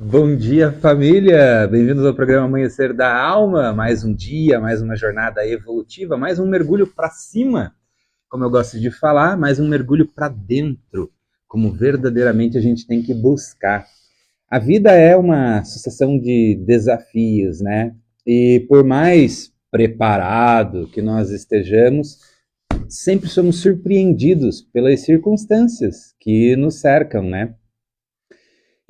Bom dia, família! Bem-vindos ao programa Amanhecer da Alma. Mais um dia, mais uma jornada evolutiva, mais um mergulho para cima, como eu gosto de falar, mais um mergulho para dentro, como verdadeiramente a gente tem que buscar. A vida é uma sucessão de desafios, né? E por mais preparado que nós estejamos, sempre somos surpreendidos pelas circunstâncias que nos cercam, né?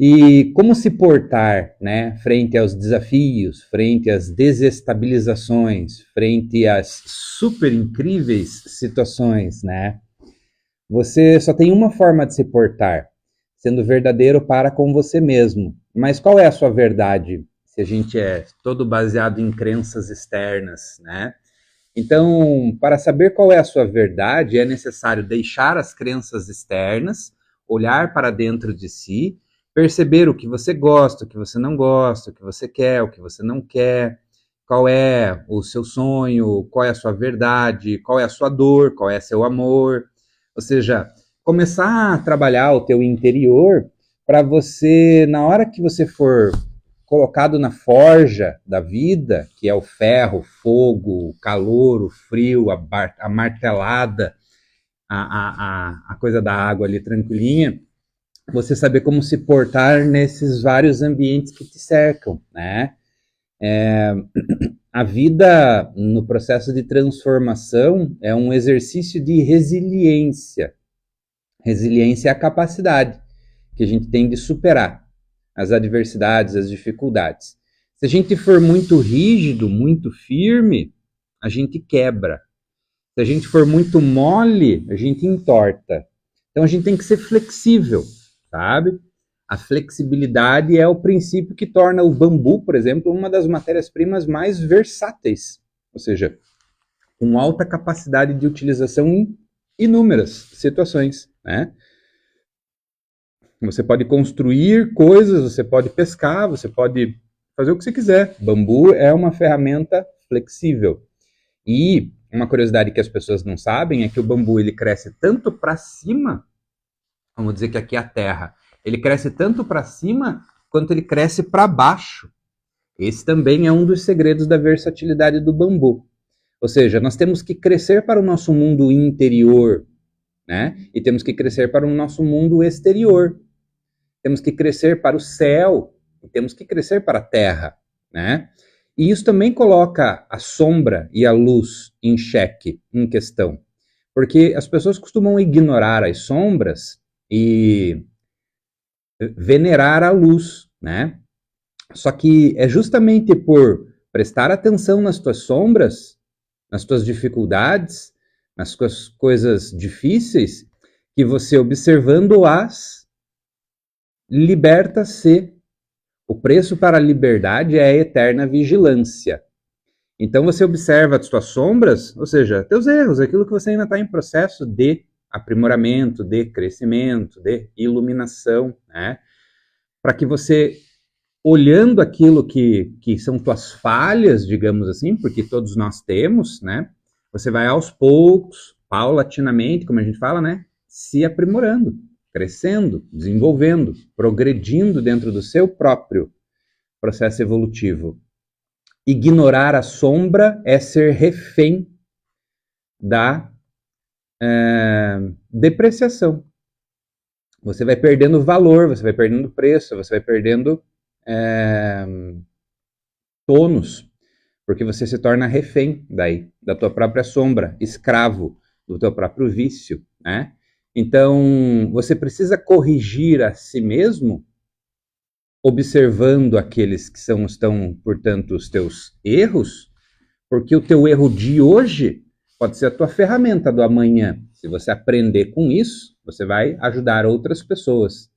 E como se portar, né, frente aos desafios, frente às desestabilizações, frente às super incríveis situações, né? Você só tem uma forma de se portar, sendo verdadeiro para com você mesmo. Mas qual é a sua verdade? Se a gente é todo baseado em crenças externas, né? Então, para saber qual é a sua verdade, é necessário deixar as crenças externas, olhar para dentro de si, perceber o que você gosta, o que você não gosta, o que você quer, o que você não quer, qual é o seu sonho, qual é a sua verdade, qual é a sua dor, qual é seu amor. Ou seja, começar a trabalhar o teu interior para você, na hora que você for colocado na forja da vida, que é o ferro, o fogo, o calor, o frio, a martelada, a coisa da água ali tranquilinha, você saber como se portar nesses vários ambientes que te cercam, né? A vida no processo de transformação é um exercício de resiliência. Resiliência é a capacidade que a gente tem de superar as adversidades, as dificuldades. Se a gente for muito rígido, muito firme, a gente quebra. Se a gente for muito mole, a gente entorta. Então a gente tem que ser flexível, sabe? A flexibilidade é o princípio que torna o bambu, por exemplo, uma das matérias-primas mais versáteis, ou seja, com alta capacidade de utilização em inúmeras situações, né? Você pode construir coisas, você pode pescar, você pode fazer o que você quiser. Bambu é uma ferramenta flexível. E uma curiosidade que as pessoas não sabem é que o bambu ele cresce tanto para cima, vamos dizer que aqui é a terra, ele cresce tanto para cima quanto ele cresce para baixo. Esse também é um dos segredos da versatilidade do bambu. Ou seja, nós temos que crescer para o nosso mundo interior, né? E temos que crescer para o nosso mundo exterior. Temos que crescer para o céu e temos que crescer para a terra, né? E isso também coloca a sombra e a luz em xeque, em questão. Porque as pessoas costumam ignorar as sombras e venerar a luz, né? Só que é justamente por prestar atenção nas tuas sombras, nas tuas dificuldades, nas tuas coisas difíceis, que você observando-as liberta-se. O preço para a liberdade é a eterna vigilância. Então você observa as suas sombras, ou seja, teus erros, aquilo que você ainda está em processo de aprimoramento, de crescimento, de iluminação, né? Para que você, olhando aquilo que são tuas falhas, digamos assim, porque todos nós temos, né? Você vai aos poucos, paulatinamente, como a gente fala, né? Se aprimorando, crescendo, desenvolvendo, progredindo dentro do seu próprio processo evolutivo. Ignorar a sombra é ser refém da depreciação. Você vai perdendo valor, você vai perdendo preço, você vai perdendo tônus, porque você se torna refém daí, da tua própria sombra, escravo do teu próprio vício, né? Então, você precisa corrigir a si mesmo, observando aqueles que estão, portanto, os teus erros, porque o teu erro de hoje pode ser a tua ferramenta do amanhã. Se você aprender com isso, você vai ajudar outras pessoas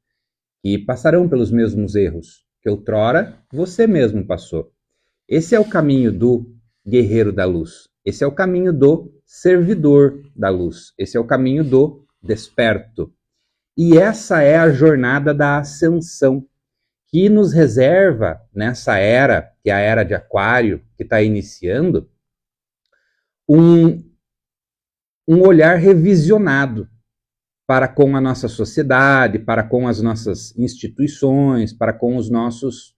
que passarão pelos mesmos erros que outrora você mesmo passou. Esse é o caminho do guerreiro da luz. Esse é o caminho do servidor da luz. Esse é o caminho do desperto. E essa é a jornada da ascensão, que nos reserva nessa era, que é a era de Aquário, que está iniciando, um olhar revisionado para com a nossa sociedade, para com as nossas instituições, para com os nossos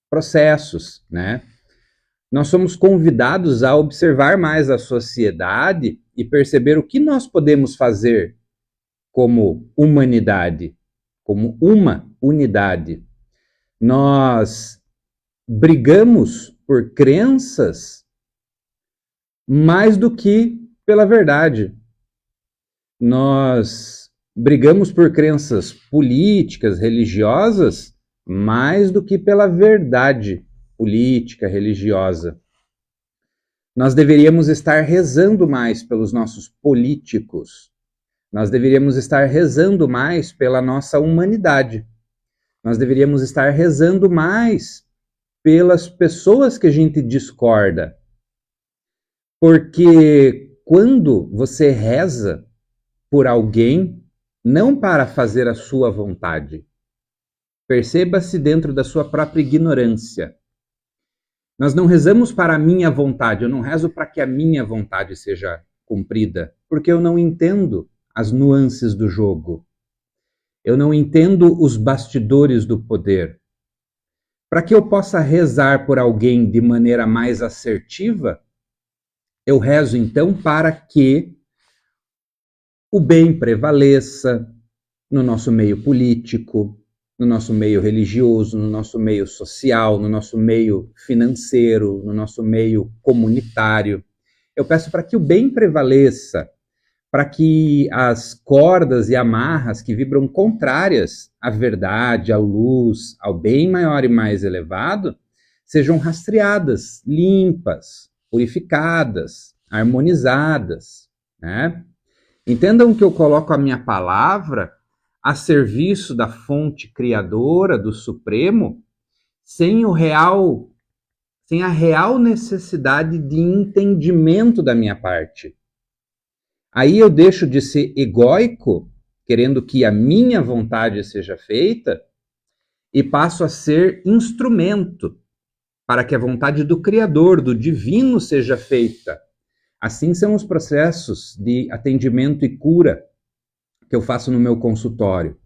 processos, né? Nós somos convidados a observar mais a sociedade e perceber o que nós podemos fazer como humanidade, como uma unidade. Nós brigamos por crenças mais do que pela verdade. Nós brigamos por crenças políticas, religiosas, mais do que pela verdade política, religiosa. Nós deveríamos estar rezando mais pelos nossos políticos. Nós deveríamos estar rezando mais pela nossa humanidade. Nós deveríamos estar rezando mais pelas pessoas que a gente discorda. Porque quando você reza por alguém, não para fazer a sua vontade, perceba-se dentro da sua própria ignorância. Nós não rezamos para a minha vontade, eu não rezo para que a minha vontade seja cumprida, porque eu não entendo as nuances do jogo. Eu não entendo os bastidores do poder. Para que eu possa rezar por alguém de maneira mais assertiva, eu rezo então para que o bem prevaleça no nosso meio político, no nosso meio religioso, no nosso meio social, no nosso meio financeiro, no nosso meio comunitário. Eu peço para que o bem prevaleça, para que as cordas e amarras que vibram contrárias à verdade, à luz, ao bem maior e mais elevado, sejam rastreadas, limpas, purificadas, harmonizadas, né? Entendam que eu coloco a minha palavra a serviço da fonte criadora, do Supremo, sem a real necessidade de entendimento da minha parte. Aí eu deixo de ser egóico, querendo que a minha vontade seja feita, e passo a ser instrumento para que a vontade do Criador, do Divino, seja feita. Assim são os processos de atendimento e cura que eu faço no meu consultório.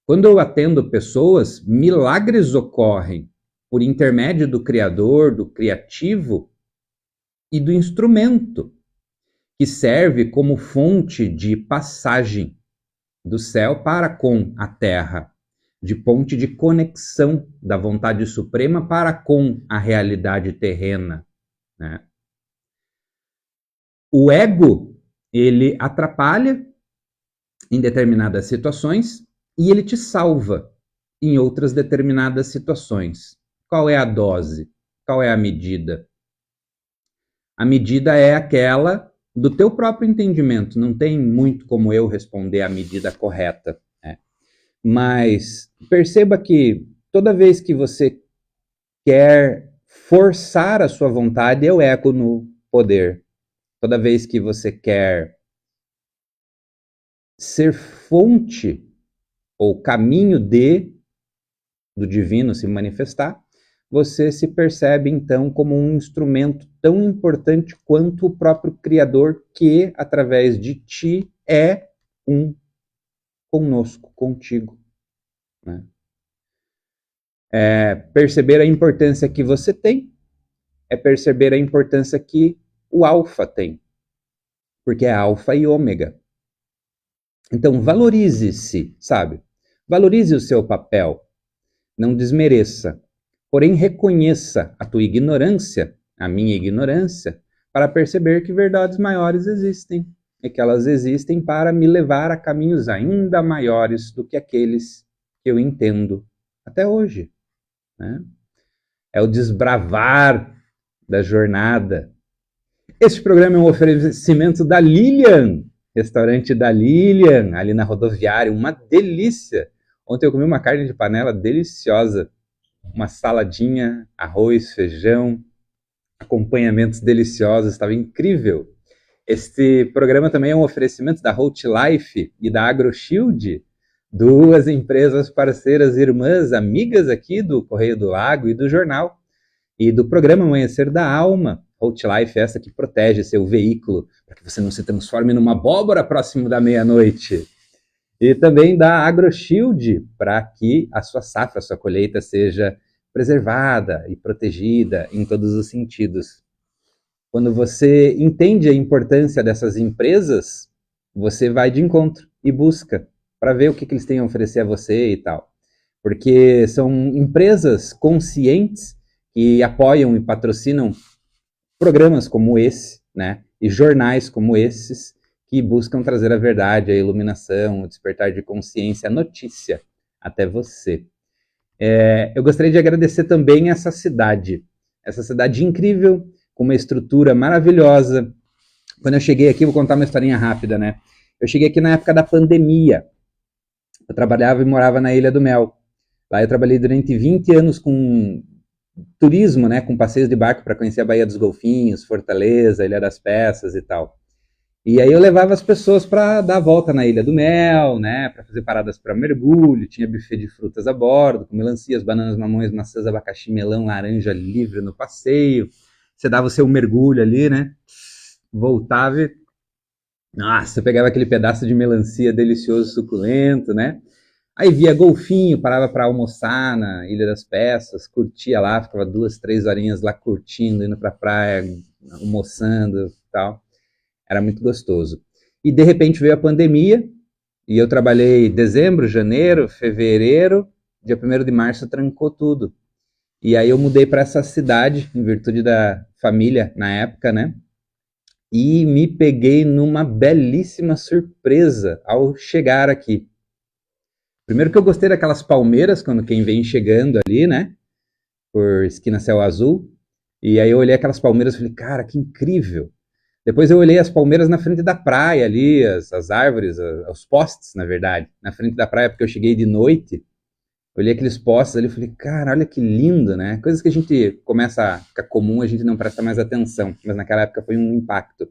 Quando eu atendo pessoas, milagres ocorrem por intermédio do Criador, do Criativo e do instrumento, que serve como fonte de passagem do céu para com a terra, de ponte de conexão da vontade suprema para com a realidade terrena, né? O ego, ele atrapalha em determinadas situações e ele te salva em outras determinadas situações. Qual é a dose? Qual é a medida? A medida é aquela do teu próprio entendimento. Não tem muito como eu responder a medida correta, né? Mas perceba que toda vez que você quer forçar a sua vontade, é o ego no poder. Toda vez que você quer ser fonte ou caminho do divino se manifestar, você se percebe então como um instrumento tão importante quanto o próprio Criador, que através de ti é um conosco, contigo, né? Perceber a importância que você tem é perceber a importância que o alfa tem, porque é alfa e ômega. Então valorize-se, sabe? Valorize o seu papel, não desmereça, porém reconheça a tua ignorância, a minha ignorância, para perceber que verdades maiores existem, e que elas existem para me levar a caminhos ainda maiores do que aqueles que eu entendo até hoje, né? É o desbravar da jornada. Este programa é um oferecimento da Lilian, restaurante da Lilian, ali na rodoviária, uma delícia. Ontem eu comi uma carne de panela deliciosa, uma saladinha, arroz, feijão, acompanhamentos deliciosos, estava incrível. Este programa também é um oferecimento da Holt Life e da AgroShield, duas empresas parceiras, irmãs, amigas aqui do Correio do Lago e do jornal, e do programa Amanhecer da Alma. Hotlife, essa que protege seu veículo, para que você não se transforme numa abóbora próximo da meia-noite. E também da AgroShield, para que a sua safra, a sua colheita seja preservada e protegida em todos os sentidos. Quando você entende a importância dessas empresas, você vai de encontro e busca para ver o que eles têm a oferecer a você e tal. Porque são empresas conscientes que apoiam e patrocinam programas como esse, né? E jornais como esses, que buscam trazer a verdade, a iluminação, o despertar de consciência, a notícia até você. Eu gostaria de agradecer também essa cidade incrível, com uma estrutura maravilhosa. Quando eu cheguei aqui, vou contar uma historinha rápida, né? Eu cheguei aqui na época da pandemia. Eu trabalhava e morava na Ilha do Mel. Lá eu trabalhei durante 20 anos com turismo, né? Com passeios de barco para conhecer a Baía dos Golfinhos, Fortaleza, Ilha das Peças e tal. E aí eu levava as pessoas para dar a volta na Ilha do Mel, né? Para fazer paradas para mergulho. Tinha buffet de frutas a bordo, com melancias, bananas, mamões, maçãs, abacaxi, melão, laranja livre no passeio. Você dava o seu mergulho ali, né? Voltava e... Nossa, eu pegava aquele pedaço de melancia delicioso, suculento, né? Aí via golfinho, parava para almoçar na Ilha das Peças, curtia lá, ficava 2, 3 horinhas lá curtindo, indo pra praia, almoçando e tal. Era muito gostoso. E de repente veio a pandemia, e eu trabalhei dezembro, janeiro, fevereiro, dia 1º de março trancou tudo. E aí eu mudei para essa cidade, em virtude da família na época, né? E me peguei numa belíssima surpresa ao chegar aqui. Primeiro que eu gostei daquelas palmeiras, quando quem vem chegando ali, né? Por esquina Céu Azul. E aí eu olhei aquelas palmeiras e falei, cara, que incrível. Depois eu olhei as palmeiras na frente da praia ali, as árvores, os postes, na verdade, na frente da praia, porque eu cheguei de noite. Olhei aqueles postes ali e falei, cara, olha que lindo, né? Coisas que a gente começa a ficar comum, a gente não presta mais atenção. Mas naquela época foi um impacto.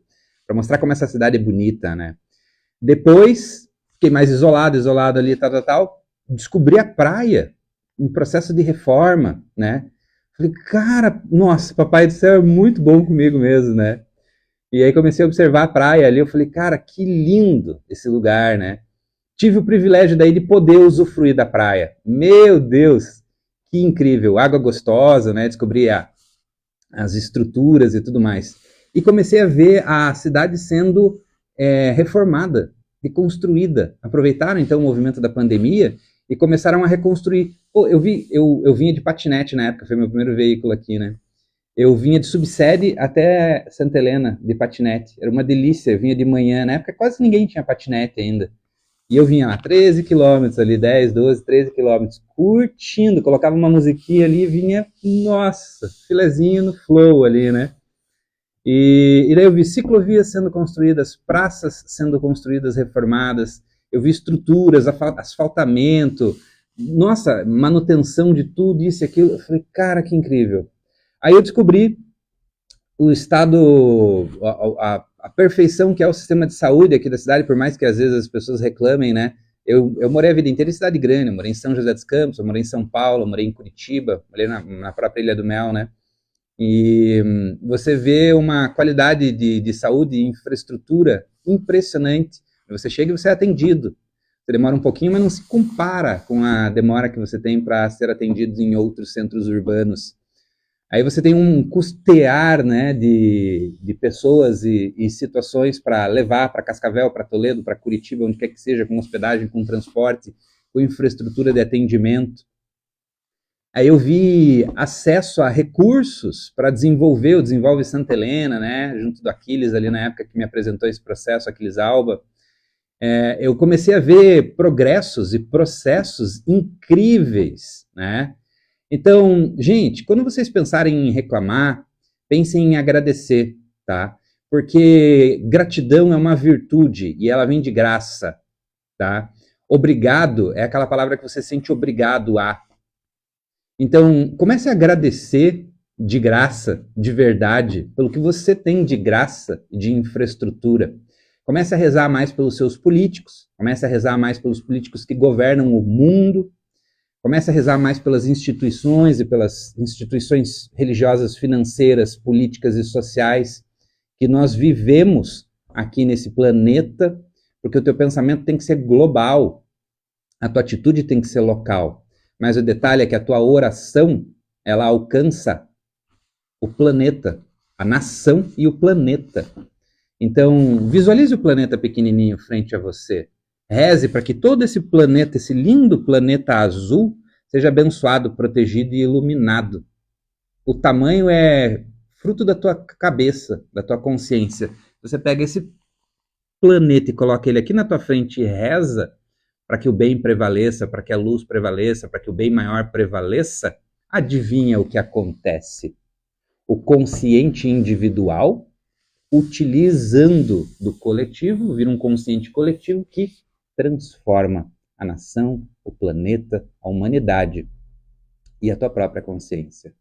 Para mostrar como essa cidade é bonita, né? Depois, fiquei mais isolado ali, tal. Descobri a praia em processo de reforma, né? Falei, cara, nossa, papai do céu é muito bom comigo mesmo, né? E aí comecei a observar a praia ali, eu falei, cara, que lindo esse lugar, né? Tive o privilégio daí de poder usufruir da praia. Meu Deus, que incrível. Água gostosa, né? Descobri as estruturas e tudo mais. E comecei a ver a cidade sendo reformada, reconstruída. Aproveitaram então o movimento da pandemia e começaram a reconstruir. Pô, eu vinha de patinete na época, foi meu primeiro veículo aqui, né? Eu vinha de Subsede até Santa Helena de patinete. Era uma delícia, eu vinha de manhã. Na época quase ninguém tinha patinete ainda. E eu vinha lá 13 quilômetros ali, 10, 12, 13 quilômetros, curtindo, colocava uma musiquinha ali e vinha, nossa, filezinho no flow ali, né? E daí eu vi ciclovias sendo construídas, praças sendo construídas, reformadas, eu vi estruturas, asfaltamento, nossa, manutenção de tudo, isso e aquilo. Eu falei, cara, que incrível. Aí eu descobri o estado, a perfeição que é o sistema de saúde aqui da cidade, por mais que às vezes as pessoas reclamem, né? Eu morei a vida inteira em cidade grande, eu morei em São José dos Campos, eu morei em São Paulo, eu morei em Curitiba, morei na própria Ilha do Mel, né? E você vê uma qualidade de saúde e infraestrutura impressionante. Você chega e você é atendido. Você demora um pouquinho, mas não se compara com a demora que você tem para ser atendido em outros centros urbanos. Aí você tem um custear, né, de pessoas e situações para levar para Cascavel, para Toledo, para Curitiba, onde quer que seja, com hospedagem, com transporte, com infraestrutura de atendimento. Aí eu vi acesso a recursos para desenvolver, o Desenvolve Santa Helena, né, junto do Aquiles ali na época que me apresentou esse processo, Aquiles Alba. Eu comecei a ver progressos e processos incríveis, né? Então, gente, quando vocês pensarem em reclamar, pensem em agradecer, tá? Porque gratidão é uma virtude e ela vem de graça, tá? Obrigado é aquela palavra que você sente obrigado a. Então, comece a agradecer de graça, de verdade, pelo que você tem de graça e de infraestrutura. Comece a rezar mais pelos seus políticos, comece a rezar mais pelos políticos que governam o mundo. Comece a rezar mais pelas instituições e pelas instituições religiosas, financeiras, políticas e sociais que nós vivemos aqui nesse planeta, porque o teu pensamento tem que ser global, a tua atitude tem que ser local. Mas o detalhe é que a tua oração, ela alcança o planeta, a nação e o planeta. Então, visualize o planeta pequenininho frente a você. Reze para que todo esse planeta, esse lindo planeta azul, seja abençoado, protegido e iluminado. O tamanho é fruto da tua cabeça, da tua consciência. Você pega esse planeta e coloca ele aqui na tua frente e reza para que o bem prevaleça, para que a luz prevaleça, para que o bem maior prevaleça, adivinha o que acontece? O consciente individual, utilizando do coletivo, vira um consciente coletivo que transforma a nação, o planeta, a humanidade e a tua própria consciência.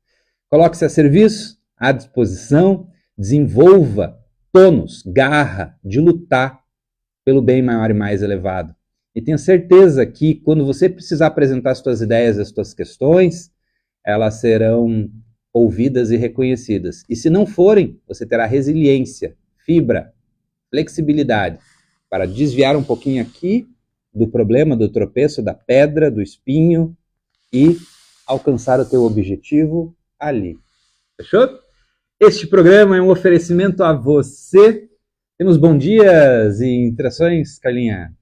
Coloque-se a serviço, à disposição, desenvolva tônus, garra de lutar pelo bem maior e mais elevado. E tenho certeza que quando você precisar apresentar as suas ideias, as suas questões, elas serão ouvidas e reconhecidas. E se não forem, você terá resiliência, fibra, flexibilidade para desviar um pouquinho aqui do problema, do tropeço, da pedra, do espinho e alcançar o teu objetivo ali. Fechou? Este programa é um oferecimento a você. Temos bom dias e interações, Carlinha?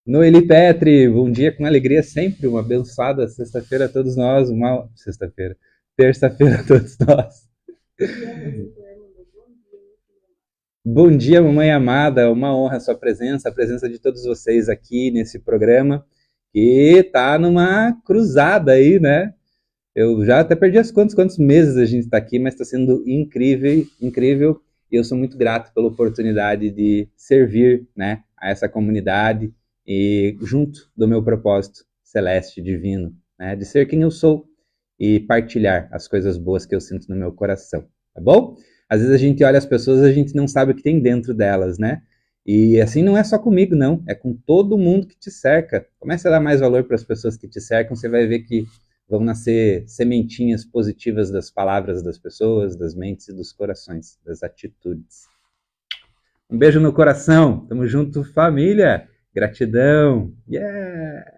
Noeli Petri, bom dia com alegria sempre, uma abençoada sexta-feira a todos nós, uma sexta-feira, terça-feira a todos nós. Bom dia, mamãe amada, uma honra a sua presença, a presença de todos vocês aqui nesse programa, que tá numa cruzada aí, né? Eu já até perdi as contas, quantos meses a gente está aqui, mas está sendo incrível, incrível, e eu sou muito grato pela oportunidade de servir, né, a essa comunidade e junto do meu propósito celeste, divino, né, de ser quem eu sou e partilhar as coisas boas que eu sinto no meu coração, tá bom? Às vezes a gente olha as pessoas e a gente não sabe o que tem dentro delas, né? E assim não é só comigo, não, é com todo mundo que te cerca. Comece a dar mais valor para as pessoas que te cercam, você vai ver que vão nascer sementinhas positivas das palavras das pessoas, das mentes e dos corações, das atitudes. Um beijo no coração, tamo junto, família. Gratidão. Yeah!